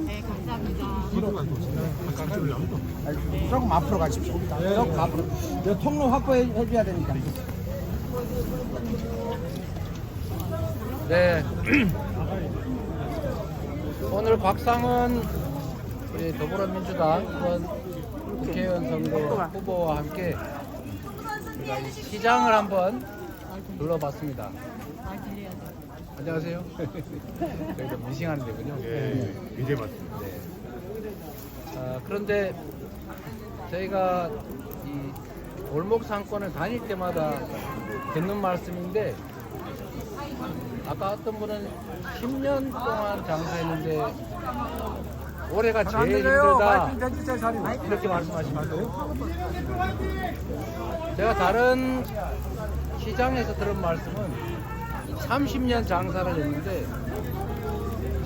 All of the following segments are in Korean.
네, 감사합니다. 조금 앞으로 가십시오. 조금 앞으로. 저 통로 확보해줘야 되니까. 네. 오늘 곽상은 우리 더불어민주당 이번 국회의원 선거 후보와 함께 우리가 이 시장을 한번 둘러봤습니다. 안녕하세요. 저희도 미싱하는 데군요. 예, 이제 맞습니다. 네. 그런데 저희가 이 골목 상권을 다닐 때마다 듣는 말씀인데, 아까 어떤 분은 10년 동안 장사했는데 올해가 제일 힘들다 이렇게 말씀하시면서, 제가 다른 시장에서 들은 말씀은 30년 장사를 했는데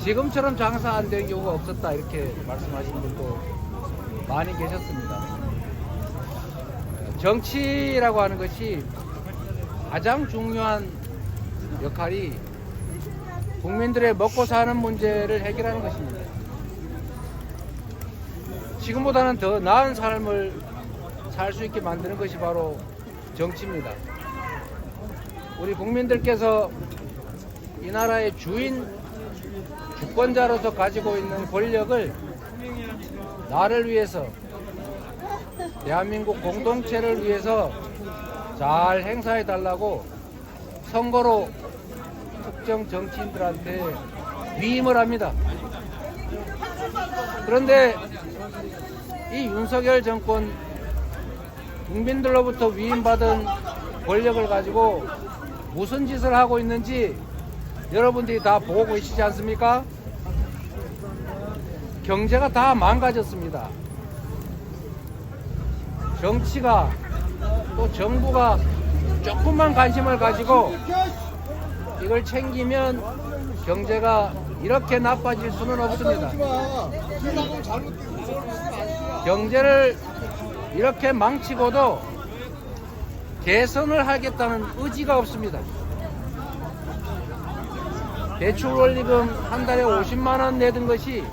지금처럼 장사 안 된 경우가 없었다 이렇게 말씀하시는 분도 많이 계셨습니다. 정치라고 하는 것이 가장 중요한 역할이 국민들의 먹고 사는 문제를 해결하는 것입니다. 지금보다는 더 나은 삶을 살 수 있게 만드는 것이 바로 정치입니다. 우리 국민들께서 이 나라의 주권자로서 가지고 있는 권력을 나를 위해서, 대한민국 공동체를 위해서 잘 행사해 달라고 선거로 특정 정치인들한테 위임을 합니다. 그런데 이 윤석열 정권, 국민들로부터 위임받은 권력을 가지고 무슨 짓을 하고 있는지 여러분들이 다 보고 계시지 않습니까? 경제가 다 망가졌습니다. 정치가, 또 정부가 조금만 관심을 가지고 이걸 챙기면 경제가 이렇게 나빠질 수는 없습니다. 경제를 이렇게 망치고도 개선을 하겠다는 의지가 없습니다. 대출 원리금 한 달에 50만 원 내던 것이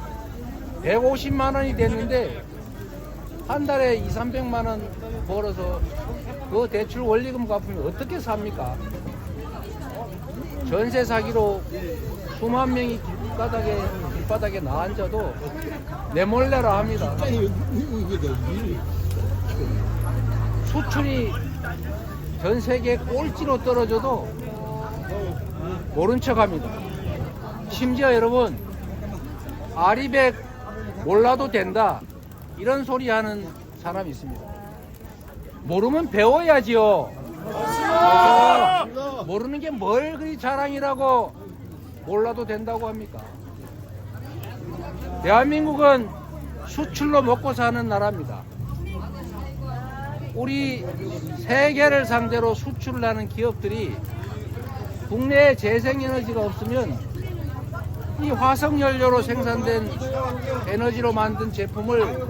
150만 원이 됐는데 한 달에 2, 300만 원 벌어서 그 대출 원리금 갚으면 어떻게 삽니까? 전세 사기로 수만 명이 길바닥에 나앉아도 내몰래라 합니다. 수출이 전 세계 꼴찌로 떨어져도 모른 척 합니다. 심지어 여러분, 아리백 몰라도 된다 이런 소리 하는 사람이 있습니다. 모르면 배워야지요. 모르는 게 뭘 그리 자랑이라고 몰라도 된다고 합니까? 대한민국은 수출로 먹고 사는 나라입니다. 우리 세계를 상대로 수출을 하는 기업들이 국내에 재생에너지가 없으면 이 화석연료로 생산된 에너지로 만든 제품을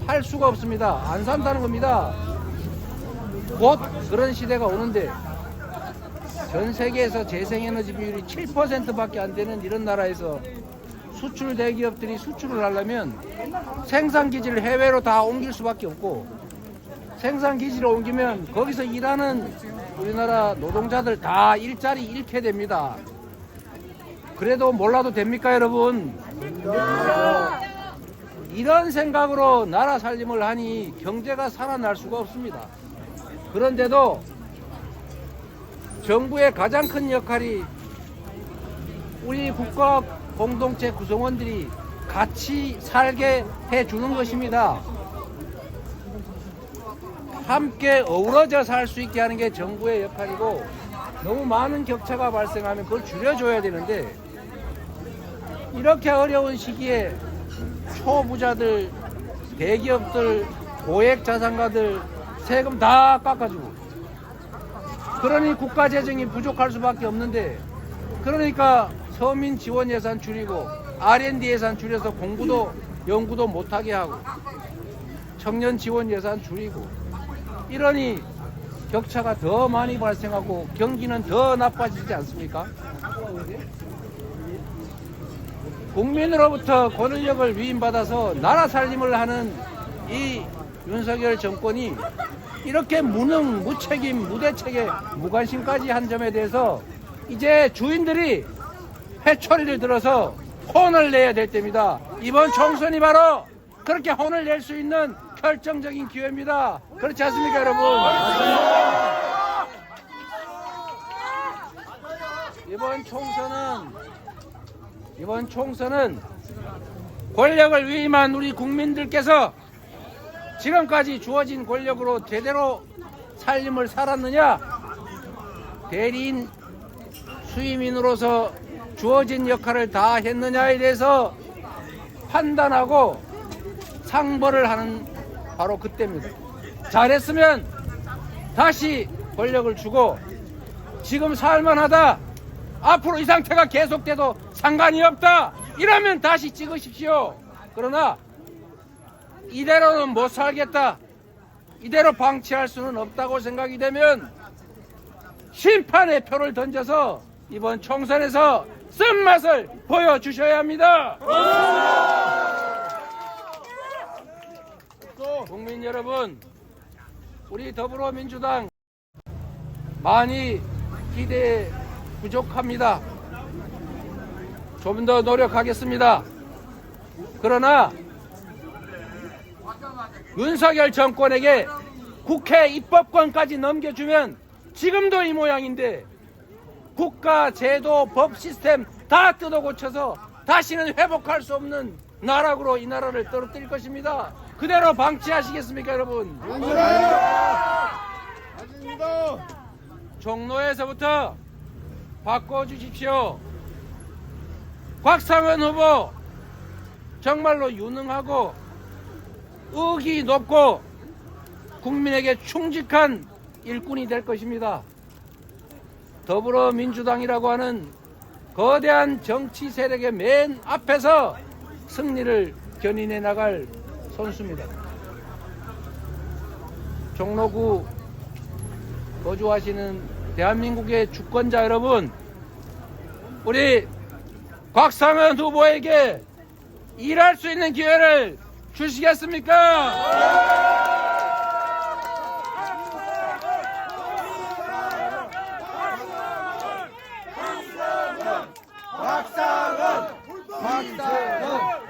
팔 수가 없습니다. 안 산다는 겁니다. 곧 그런 시대가 오는데, 전 세계에서 재생에너지 비율이 7%밖에 안 되는 이런 나라에서 수출 대기업들이 수출을 하려면 생산기지를 해외로 다 옮길 수밖에 없고, 생산기지를 옮기면 거기서 일하는 우리나라 노동자들 다 일자리 잃게 됩니다. 그래도 몰라도 됩니까, 여러분? 이런 생각으로 나라 살림을 하니 경제가 살아날 수가 없습니다. 그런데도 정부의 가장 큰 역할이 우리 국가 공동체 구성원들이 같이 살게 해주는 것입니다. 함께 어우러져 살 수 있게 하는 게 정부의 역할이고, 너무 많은 격차가 발생하면 그걸 줄여줘야 되는데, 이렇게 어려운 시기에 초부자들, 대기업들, 고액자산가들 세금 다 깎아주고, 그러니 국가 재정이 부족할 수밖에 없는데, 그러니까 서민 지원 예산 줄이고 R&D 예산 줄여서 공부도 연구도 못하게 하고, 청년 지원 예산 줄이고, 이러니 격차가 더 많이 발생하고 경기는 더 나빠지지 않습니까? 국민으로부터 권력을 위임받아서 나라 살림을 하는 이 윤석열 정권이 이렇게 무능, 무책임, 무대책에 무관심까지 한 점에 대해서 이제 주인들이 회초리를 들어서 혼을 내야 될 때입니다. 이번 총선이 바로 그렇게 혼을 낼 수 있는 결정적인 기회입니다. 그렇지 않습니까, 여러분? 이번 총선은 권력을 위임한 우리 국민들께서 지금까지 주어진 권력으로 제대로 살림을 살았느냐, 대리인 수임인으로서 주어진 역할을 다 했느냐에 대해서 판단하고 상벌을 하는 바로 그때입니다. 잘했으면 다시 권력을 주고, 지금 살만하다, 앞으로 이 상태가 계속돼도 상관이 없다, 이러면 다시 찍으십시오. 그러나 이대로는 못 살겠다, 이대로 방치할 수는 없다고 생각이 되면 심판의 표를 던져서 이번 총선에서 쓴맛을 보여주셔야 합니다. 국민 여러분, 우리 더불어민주당 많이 기대에 부족합니다. 좀 더 노력하겠습니다. 그러나 윤석열 정권에게 국회 입법권까지 넘겨주면 지금도 이 모양인데, 국가, 제도, 법 시스템 다 뜯어 고쳐서 다시는 회복할 수 없는 나락으로 이 나라를 떨어뜨릴 것입니다. 그대로 방치하시겠습니까, 여러분? 종로에서부터 바꿔주십시오. 곽상은 후보 정말로 유능하고 의기 높고 국민에게 충직한 일꾼이 될 것입니다. 더불어민주당이라고 하는 거대한 정치 세력의 맨 앞에서 승리를 견인해 나갈 선수입니다. 종로구 거주하시는 대한민국의 주권자 여러분, 우리 곽상은 후보에게 일할 수 있는 기회를 주시겠습니까?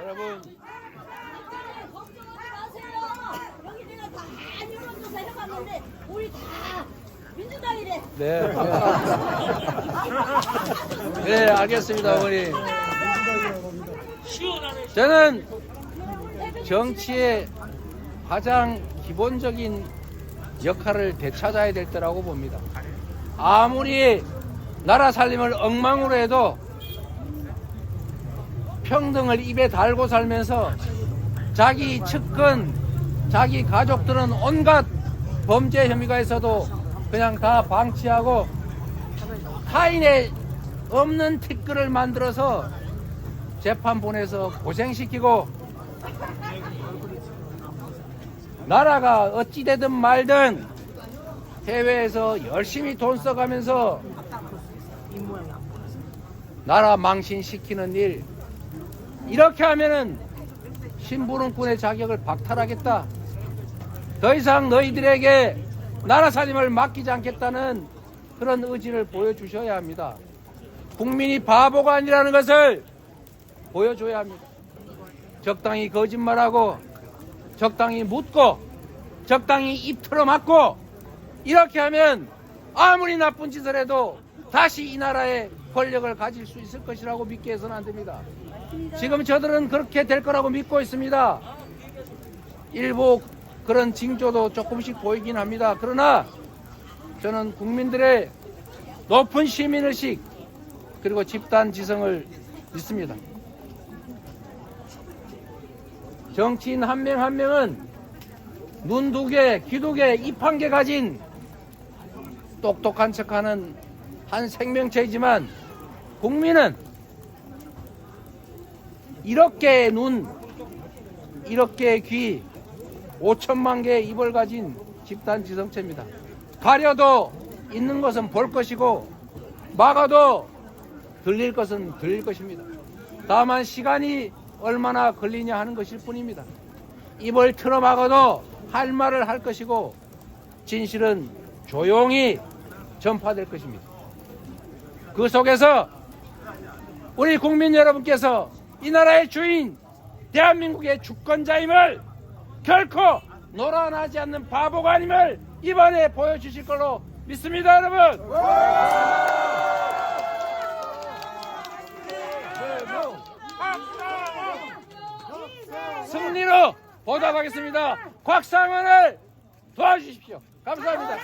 여러분, 여기 내가 다 여론조사 해봤는데 우리 다 민주당이래. 네. 네, 알겠습니다, 어머니. 저는 정치의 가장 기본적인 역할을 되찾아야 될 때라고 봅니다. 아무리 나라 살림을 엉망으로 해도 평등을 입에 달고 살면서 자기 측근, 자기 가족들은 온갖 범죄 혐의가 있어도 그냥 다 방치하고 타인의 없는 티끌을 만들어서 재판 보내서 고생시키고, 나라가 어찌되든 말든 해외에서 열심히 돈 써가면서 나라 망신시키는 일, 이렇게 하면은 심부름꾼의 자격을 박탈하겠다, 더 이상 너희들에게 나라 살림을 맡기지 않겠다는 그런 의지를 보여주셔야 합니다. 국민이 바보가 아니라는 것을 보여줘야 합니다. 적당히 거짓말하고, 적당히 묻고, 적당히 입 틀어막고, 이렇게 하면 아무리 나쁜 짓을 해도 다시 이 나라의 권력을 가질 수 있을 것이라고 믿게 해서는 안 됩니다. 지금 저들은 그렇게 될 거라고 믿고 있습니다. 일부 그런 징조도 조금씩 보이긴 합니다. 그러나 저는 국민들의 높은 시민의식 그리고 집단 지성을 믿습니다. 정치인 한 명 한 명은 눈 두 개, 귀 두 개, 입 한 개 가진 똑똑한 척하는 한 생명체이지만, 국민은 이렇게 눈, 이렇게 귀, 5천만 개의 입을 가진 집단 지성체입니다. 가려도 있는 것은 볼 것이고 막아도 들릴 것은 들릴 것입니다. 다만 시간이 얼마나 걸리냐 하는 것일 뿐입니다. 입을 틀어막아도 할 말을 할 것이고 진실은 조용히 전파될 것입니다. 그 속에서 우리 국민 여러분께서 이 나라의 주인, 대한민국의 주권자임을 결코 노란하지 않는 바보가 아님을 이번에 보여주실 걸로 믿습니다, 여러분. 승리로 보답하겠습니다. 곽상원을 도와주십시오. 감사합니다.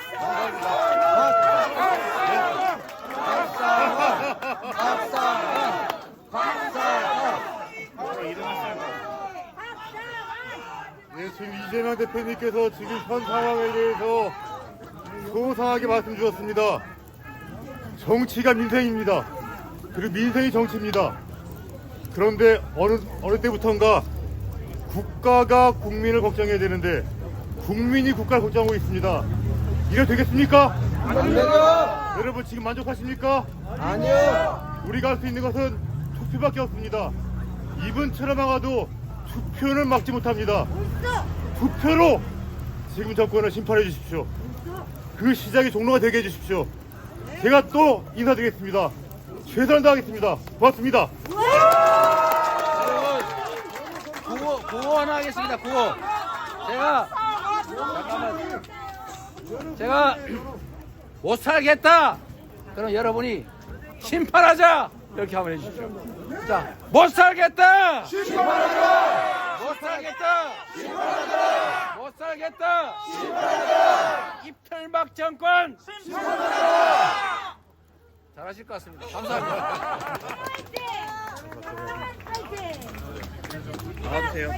네, 지금 이재명 대표님께서 지금 현 상황에 대해서 소상하게 말씀 주셨습니다. 정치가 민생입니다. 그리고 민생이 정치입니다. 그런데 어느 때부턴가 국가가 국민을 걱정해야 되는데 국민이 국가를 걱정하고 있습니다. 이래 되겠습니까? 아니요. 여러분 지금 만족하십니까? 아니요. 우리가 할 수 있는 것은 투표밖에 없습니다. 입은 틀어막아도 투표는 막지 못합니다. 투표로 지금 정권을 심판해 주십시오. 그 시작이 종로가 되게 해주십시오. 제가 또 인사드리겠습니다. 최선을 다하겠습니다. 고맙습니다. 여러분, 구호 하나 하겠습니다. 구호. 제가 못 살겠다. 그럼 여러분이 심판하자. 이렇게 한번 해주십시오. 자, 못 살겠다. 심판하자. 못 살겠다. 심판하자. 못 살겠다. 심판하자. 입틀막 정권. 심판하자. 잘하실 것 같습니다. 감사합니다. 파이팅! 파이팅! 나와주세요.